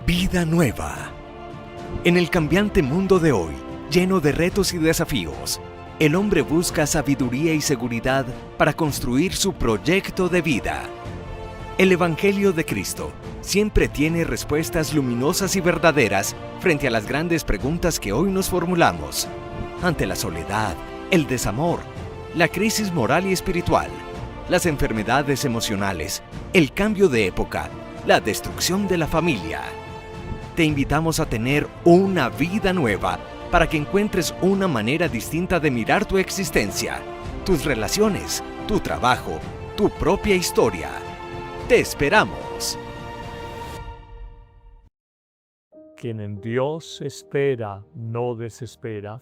Vida nueva. En el cambiante mundo de hoy, lleno de retos y desafíos, el hombre busca sabiduría y seguridad para construir su proyecto de vida. El Evangelio de Cristo siempre tiene respuestas luminosas y verdaderas frente a las grandes preguntas que hoy nos formulamos. Ante la soledad, el desamor, la crisis moral y espiritual, las enfermedades emocionales, el cambio de época, la destrucción de la familia. Te invitamos a tener una vida nueva para que encuentres una manera distinta de mirar tu existencia, tus relaciones, tu trabajo, tu propia historia. ¡Te esperamos! Quien en Dios espera, no desespera.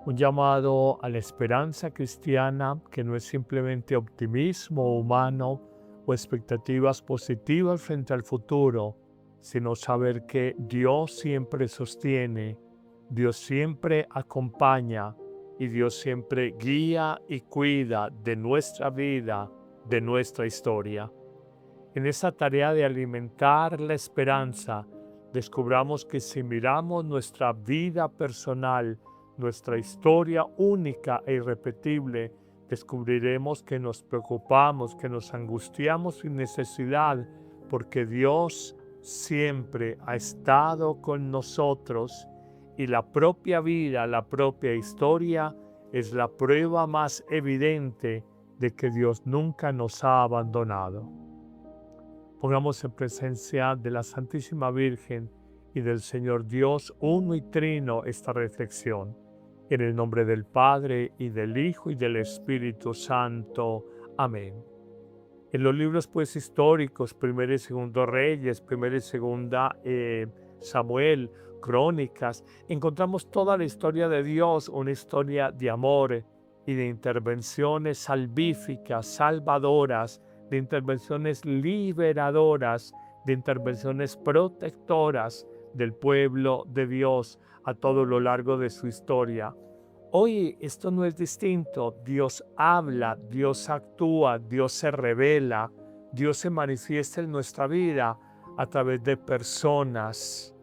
Un llamado a la esperanza cristiana que no es simplemente optimismo humano o expectativas positivas frente al futuro, sino saber que Dios siempre sostiene, Dios siempre acompaña y Dios siempre guía y cuida de nuestra vida, de nuestra historia. En esa tarea de alimentar la esperanza, descubramos que si miramos nuestra vida personal, nuestra historia única e irrepetible, descubriremos que nos preocupamos, que nos angustiamos sin necesidad, porque Dios siempre ha estado con nosotros y la propia vida, la propia historia es la prueba más evidente de que Dios nunca nos ha abandonado. Pongamos en presencia de la Santísima Virgen y del Señor Dios uno y trino esta reflexión. En el nombre del Padre, y del Hijo, y del Espíritu Santo. Amén. En los libros pues históricos, Primero y Segundo Reyes, Primero y Segunda Samuel, Crónicas, encontramos toda la historia de Dios, una historia de amor y de intervenciones salvíficas, salvadoras, de intervenciones liberadoras, de intervenciones protectoras del pueblo de Dios a todo lo largo de su historia. Hoy esto no es distinto. Dios habla, Dios actúa, Dios se revela, Dios se manifiesta en nuestra vida a través de personas,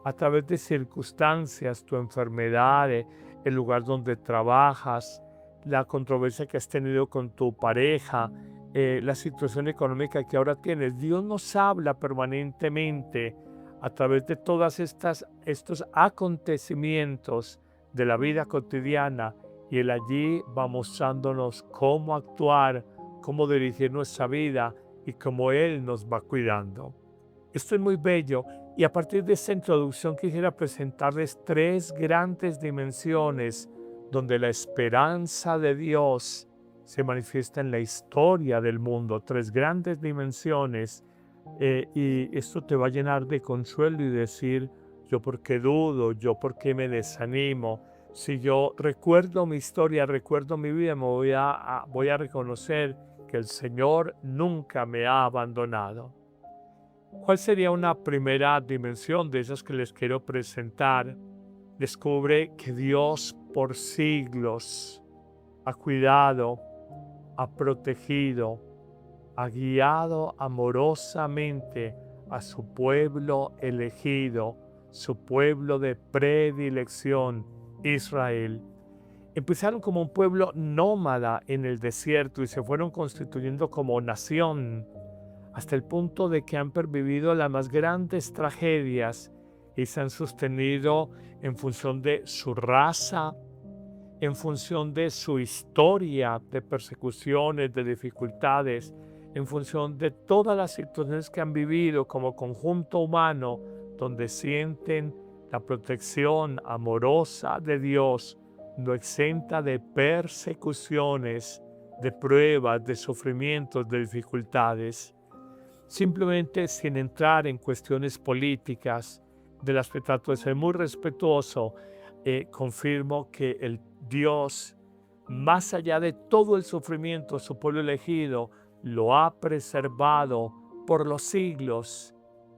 a través de circunstancias, tu enfermedad, el lugar donde trabajas, la controversia que has tenido con tu pareja, la situación económica que ahora tienes. Dios nos habla permanentemente a través de todos estos acontecimientos de la vida cotidiana, y Él allí va mostrándonos cómo actuar, cómo dirigir nuestra vida y cómo Él nos va cuidando. Esto es muy bello, y a partir de esta introducción quisiera presentarles tres grandes dimensiones donde la esperanza de Dios se manifiesta en la historia del mundo. Tres grandes dimensiones, y esto te va a llenar de consuelo y decir: yo por qué dudo, yo por qué me desanimo. Si yo recuerdo mi historia, recuerdo mi vida, voy a reconocer que el Señor nunca me ha abandonado. ¿Cuál sería una primera dimensión de esas que les quiero presentar? Descubre que Dios por siglos ha cuidado, ha protegido, ha guiado amorosamente a su pueblo elegido, su pueblo de predilección, Israel. Empezaron como un pueblo nómada en el desierto y se fueron constituyendo como nación, hasta el punto de que han pervivido las más grandes tragedias y se han sostenido en función de su raza, en función de su historia de persecuciones, de dificultades, en función de todas las situaciones que han vivido como conjunto humano, donde sienten la protección amorosa de Dios, no exenta de persecuciones, de pruebas, de sufrimientos, de dificultades. Simplemente sin entrar en cuestiones políticas, de las que trato de ser muy respetuoso, confirmo que el Dios, más allá de todo el sufrimiento, su pueblo elegido lo ha preservado por los siglos,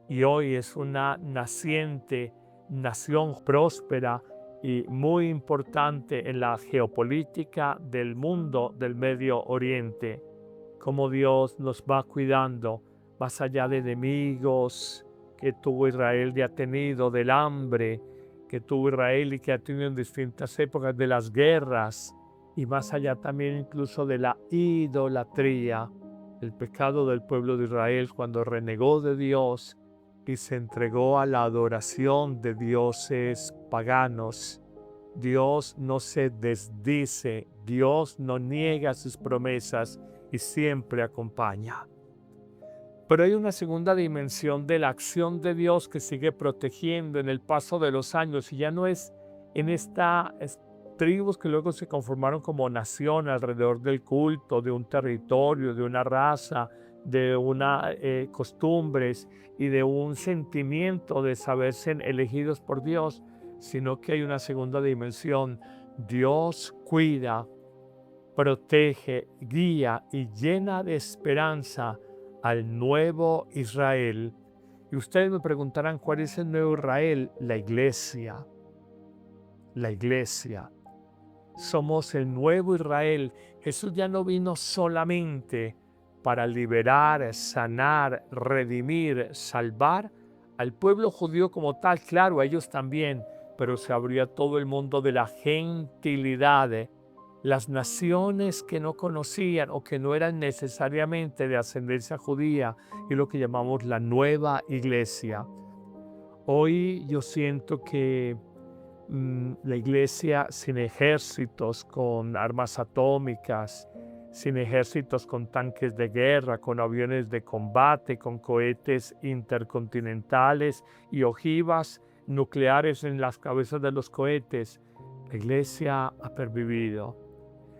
y hoy es una naciente nación próspera y muy importante en la geopolítica del mundo del Medio Oriente. Como Dios nos va cuidando más allá de enemigos que tuvo Israel y ha tenido, del hambre que tuvo Israel y que ha tenido en distintas épocas, de las guerras y más allá también incluso de la idolatría, el pecado del pueblo de Israel cuando renegó de Dios y se entregó a la adoración de dioses paganos. Dios no se desdice, Dios no niega sus promesas y siempre acompaña. Pero hay una segunda dimensión de la acción de Dios que sigue protegiendo en el paso de los años y ya no es en estas tribus que luego se conformaron como nación alrededor del culto, de un territorio, de una raza, de unas costumbres y de un sentimiento de saberse elegidos por Dios, sino que hay una segunda dimensión. Dios cuida, protege, guía y llena de esperanza al nuevo Israel. Y ustedes me preguntarán, ¿cuál es el nuevo Israel? La iglesia. La iglesia. Somos el nuevo Israel. Jesús ya no vino solamente para liberar, sanar, redimir, salvar al pueblo judío como tal, claro, a ellos también, pero se abrió a todo el mundo de la gentilidad, las naciones que no conocían o que no eran necesariamente de ascendencia judía, y lo que llamamos la nueva iglesia. Hoy yo siento que la iglesia sin ejércitos con armas atómicas, sin ejércitos con tanques de guerra, con aviones de combate, con cohetes intercontinentales y ojivas nucleares en las cabezas de los cohetes, la iglesia ha pervivido.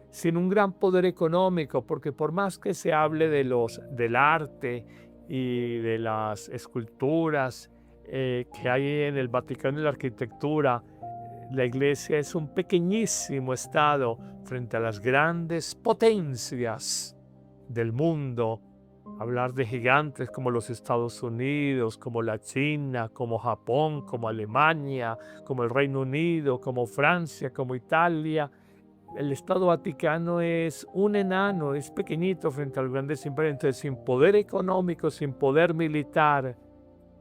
Sin un gran poder económico, porque por más que se hable del arte y de las esculturas que hay en el Vaticano y la arquitectura, la iglesia es un pequeñísimo estado frente a las grandes potencias del mundo. Hablar de gigantes como los Estados Unidos, como la China, como Japón, como Alemania, como el Reino Unido, como Francia, como Italia. El Estado Vaticano es un enano, es pequeñito frente a los grandes imperios, entonces sin poder económico, sin poder militar,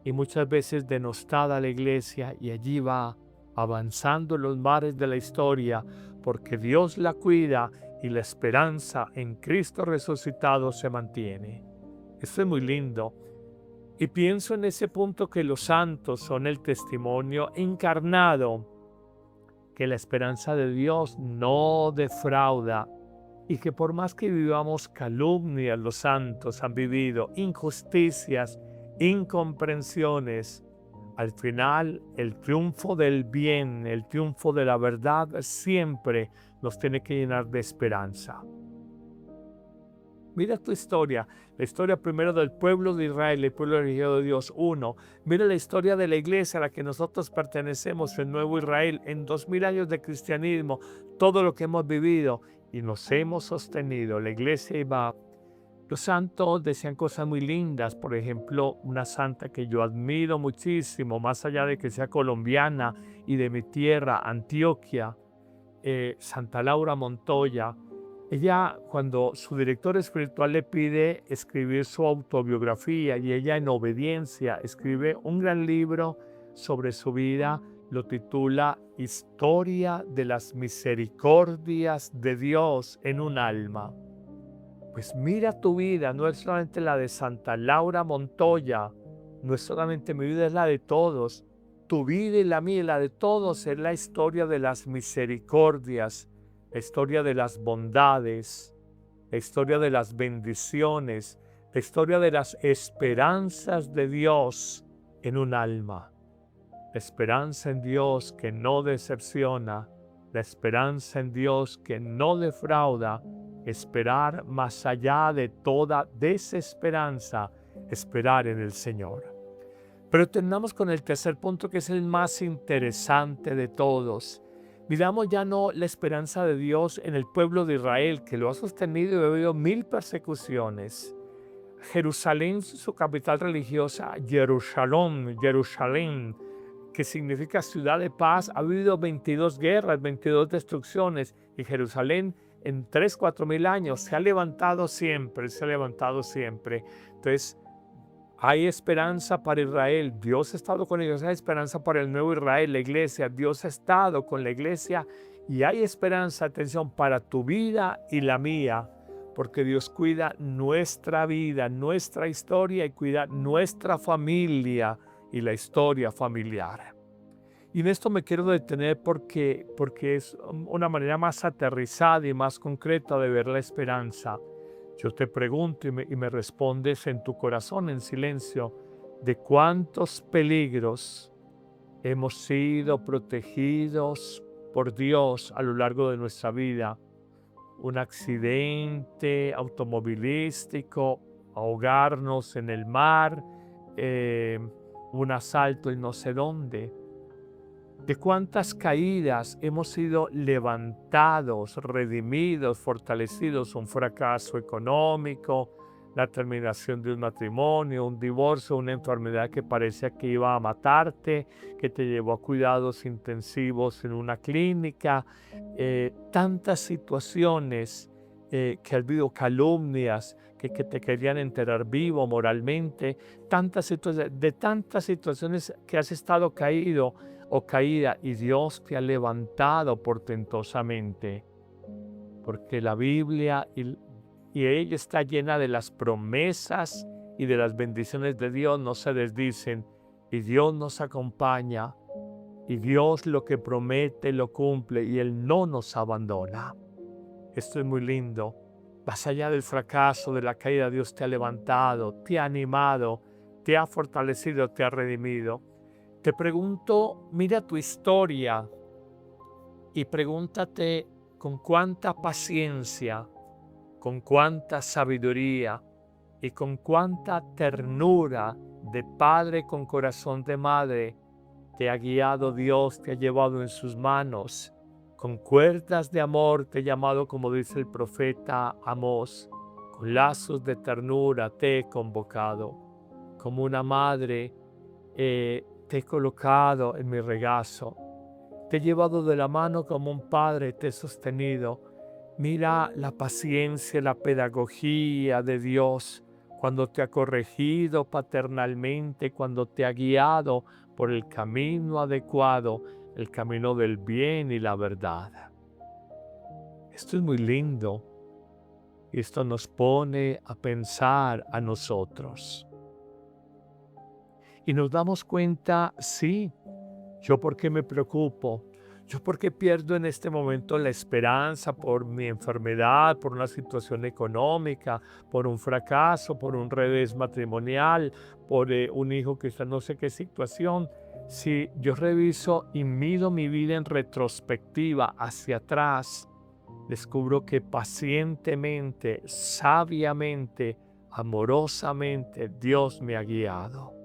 y muchas veces denostada la iglesia, y allí va avanzando en los mares de la historia, porque Dios la cuida y la esperanza en Cristo resucitado se mantiene. Esto es muy lindo. Y pienso en ese punto que los santos son el testimonio encarnado, que la esperanza de Dios no defrauda y que por más que vivamos calumnias, los santos han vivido injusticias, incomprensiones, al final el triunfo del bien, el triunfo de la verdad siempre nos tiene que llenar de esperanza. Mira tu historia, la historia primero del pueblo de Israel, el pueblo elegido de Dios, uno. Mira la historia de la iglesia a la que nosotros pertenecemos, el nuevo Israel, en 2000 años de cristianismo, todo lo que hemos vivido y nos hemos sostenido. La iglesia iba. Los santos decían cosas muy lindas, por ejemplo, una santa que yo admiro muchísimo, más allá de que sea colombiana y de mi tierra, Antioquia, Santa Laura Montoya. Ella, cuando su director espiritual le pide escribir su autobiografía y ella en obediencia escribe un gran libro sobre su vida, lo titula Historia de las Misericordias de Dios en un alma. Pues mira tu vida, no es solamente la de Santa Laura Montoya, no es solamente mi vida, es la de todos. Tu vida y la mía y la de todos es la historia de las misericordias, la historia de las bondades, la historia de las bendiciones, la historia de las esperanzas de Dios en un alma. La esperanza en Dios que no decepciona, la esperanza en Dios que no defrauda, esperar más allá de toda desesperanza, esperar en el Señor. Pero terminamos con el tercer punto, que es el más interesante de todos. Miramos ya no la esperanza de Dios en el pueblo de Israel, que lo ha sostenido y ha habido 1000 persecuciones. Jerusalén, su capital religiosa, Jerusalén, que significa ciudad de paz, ha habido 22 guerras, 22 destrucciones, y Jerusalén en 3.000 a 4.000 años se ha levantado siempre, se ha levantado siempre. Entonces, Hay esperanza para Israel. Dios ha estado con ellos. Hay esperanza para el nuevo Israel, la iglesia. Dios ha estado con la iglesia y hay esperanza, atención, para tu vida y la mía, porque Dios cuida nuestra vida, nuestra historia y cuida nuestra familia y la historia familiar. Y en esto me quiero detener porque es una manera más aterrizada y más concreta de ver la esperanza. Yo te pregunto y me respondes en tu corazón en silencio, ¿de cuántos peligros hemos sido protegidos por Dios a lo largo de nuestra vida? Un accidente automovilístico, ahogarnos en el mar, un asalto en no sé dónde. De cuántas caídas hemos sido levantados, redimidos, fortalecidos, un fracaso económico, la terminación de un matrimonio, un divorcio, una enfermedad que parecía que iba a matarte, que te llevó a cuidados intensivos en una clínica, tantas situaciones que ha habido calumnias, que te querían enterrar vivo moralmente, de tantas situaciones que has estado caído o caída y Dios te ha levantado portentosamente, porque la Biblia y ella está llena de las promesas y de las bendiciones de Dios, no se desdicen, y Dios nos acompaña, y Dios lo que promete lo cumple, y Él no nos abandona. Esto es muy lindo. Más allá del fracaso, de la caída, Dios te ha levantado, te ha animado, te ha fortalecido, te ha redimido. Te pregunto, mira tu historia y pregúntate con cuánta paciencia, con cuánta sabiduría y con cuánta ternura de padre con corazón de madre te ha guiado Dios, te ha llevado en sus manos. Con cuerdas de amor te ha llamado, como dice el profeta Amós. Con lazos de ternura te he convocado. Como una madre te he colocado en mi regazo. Te he llevado de la mano como un padre, te he sostenido. Mira la paciencia, la pedagogía de Dios cuando te ha corregido paternalmente, cuando te ha guiado por el camino adecuado, el camino del bien y la verdad. Esto es muy lindo y esto nos pone a pensar a nosotros. Y nos damos cuenta, sí, ¿yo por qué me preocupo? ¿Yo por qué pierdo en este momento la esperanza por mi enfermedad, por una situación económica, por un fracaso, por un revés matrimonial, por un hijo que está en no sé qué situación? Si yo reviso y mido mi vida en retrospectiva hacia atrás, descubro que pacientemente, sabiamente, amorosamente Dios me ha guiado.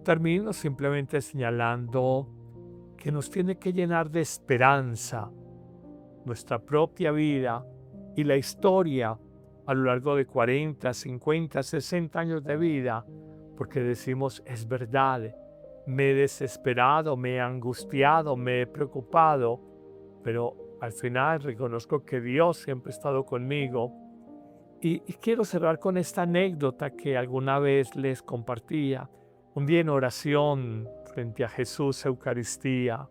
Termino simplemente señalando que nos tiene que llenar de esperanza nuestra propia vida y la historia a lo largo de 40, 50, 60 años de vida, porque decimos, es verdad, me he desesperado, me he angustiado, me he preocupado, pero al final reconozco que Dios siempre ha estado conmigo. Y quiero cerrar con esta anécdota que alguna vez les compartía. Un día en oración frente a Jesús, Eucaristía,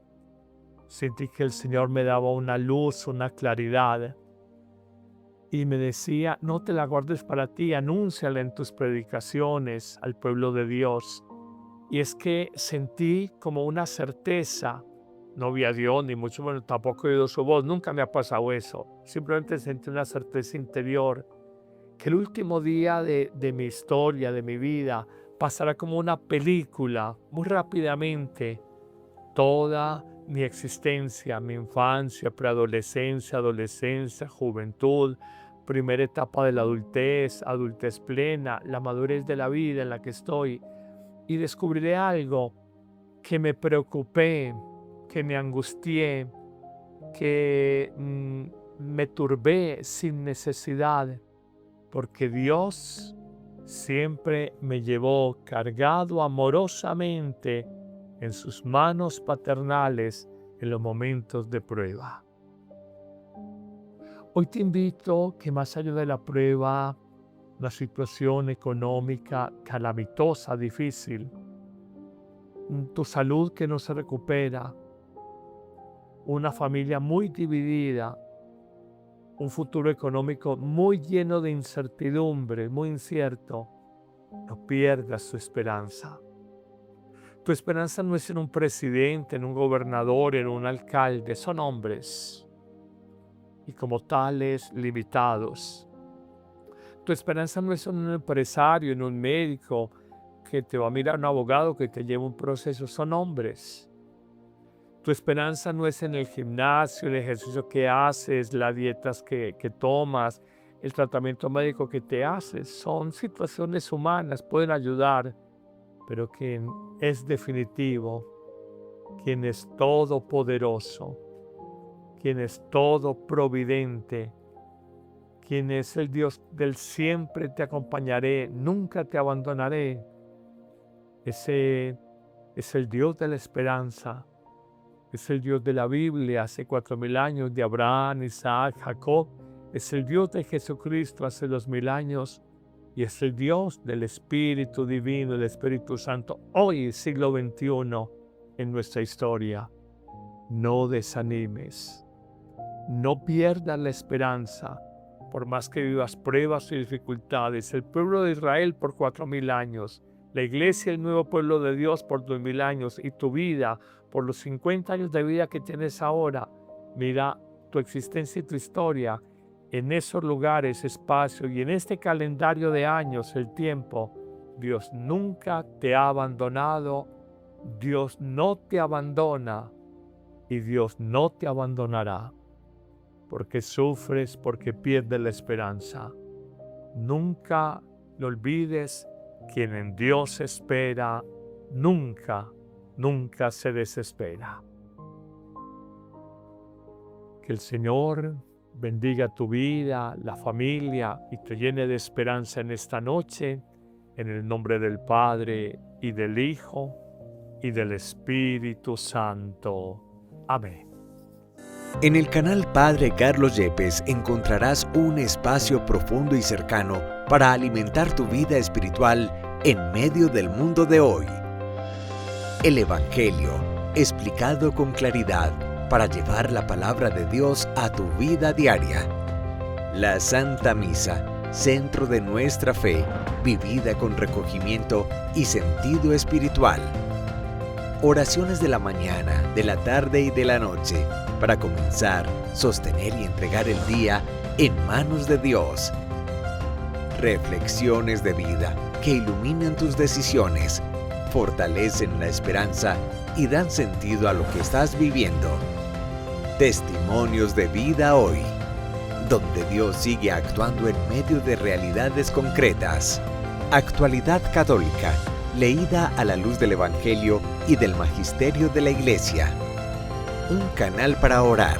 sentí que el Señor me daba una luz, una claridad. Y me decía, no te la guardes para ti, anúnciala en tus predicaciones al pueblo de Dios. Y es que sentí como una certeza, no vi a Dios, ni mucho menos, tampoco he oído su voz, nunca me ha pasado eso. Simplemente sentí una certeza interior, que el último día de mi historia, de mi vida, pasará como una película, muy rápidamente. Toda mi existencia, mi infancia, preadolescencia, adolescencia, juventud, primera etapa de la adultez, adultez plena, la madurez de la vida en la que estoy, y descubriré algo que me preocupé, que me angustié, que me turbé sin necesidad, porque Dios siempre me llevó cargado amorosamente en sus manos paternales en los momentos de prueba. Hoy te invito que más allá de la prueba una situación económica calamitosa, difícil, tu salud que no se recupera, una familia muy dividida, un futuro económico muy lleno de incertidumbre, muy incierto, no pierdas tu esperanza. Tu esperanza no es en un presidente, en un gobernador, en un alcalde, son hombres y como tales limitados. Tu esperanza no es en un empresario, en un médico que te va a mirar, un abogado que te lleva un proceso, son hombres. Tu esperanza no es en el gimnasio, el ejercicio que haces, las dietas que tomas, el tratamiento médico que te haces. Son situaciones humanas, pueden ayudar, pero quien es definitivo, quien es todopoderoso, quien es todo providente, quien es el Dios del siempre te acompañaré, nunca te abandonaré. Ese es el Dios de la esperanza. Es el Dios de la Biblia hace 4000 años, de Abraham, Isaac, Jacob. Es el Dios de Jesucristo hace 2000 años. Y es el Dios del Espíritu Divino, del Espíritu Santo, hoy, siglo XXI, en nuestra historia. No desanimes. No pierdas la esperanza, por más que vivas pruebas y dificultades. El pueblo de Israel por 4000 años. La iglesia, el nuevo pueblo de Dios por 2000 años. Y tu vida, por los 50 años de vida que tienes ahora. Mira tu existencia y tu historia en esos lugares, espacios y en este calendario de años, el tiempo. Dios nunca te ha abandonado. Dios no te abandona y Dios no te abandonará. Porque sufres, porque pierdes la esperanza. Nunca lo olvides, quien en Dios espera, nunca se desespera. Que el Señor bendiga tu vida, la familia y te llene de esperanza en esta noche, en el nombre del Padre y del Hijo y del Espíritu Santo. Amén. En el canal Padre Carlos Yepes encontrarás un espacio profundo y cercano para alimentar tu vida espiritual en medio del mundo de hoy. El Evangelio, explicado con claridad para llevar la palabra de Dios a tu vida diaria. La Santa Misa, centro de nuestra fe, vivida con recogimiento y sentido espiritual. Oraciones de la mañana, de la tarde y de la noche, para comenzar, sostener y entregar el día en manos de Dios. Reflexiones de vida que iluminan tus decisiones, fortalecen la esperanza y dan sentido a lo que estás viviendo. Testimonios de vida hoy, donde Dios sigue actuando en medio de realidades concretas. Actualidad católica, leída a la luz del Evangelio y del Magisterio de la Iglesia. Un canal para orar,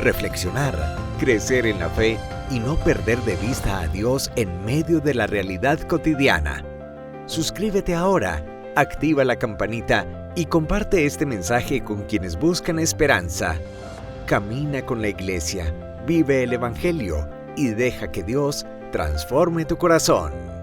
reflexionar, crecer en la fe y no perder de vista a Dios en medio de la realidad cotidiana. Suscríbete ahora, activa la campanita y comparte este mensaje con quienes buscan esperanza. Camina con la Iglesia, vive el Evangelio y deja que Dios transforme tu corazón.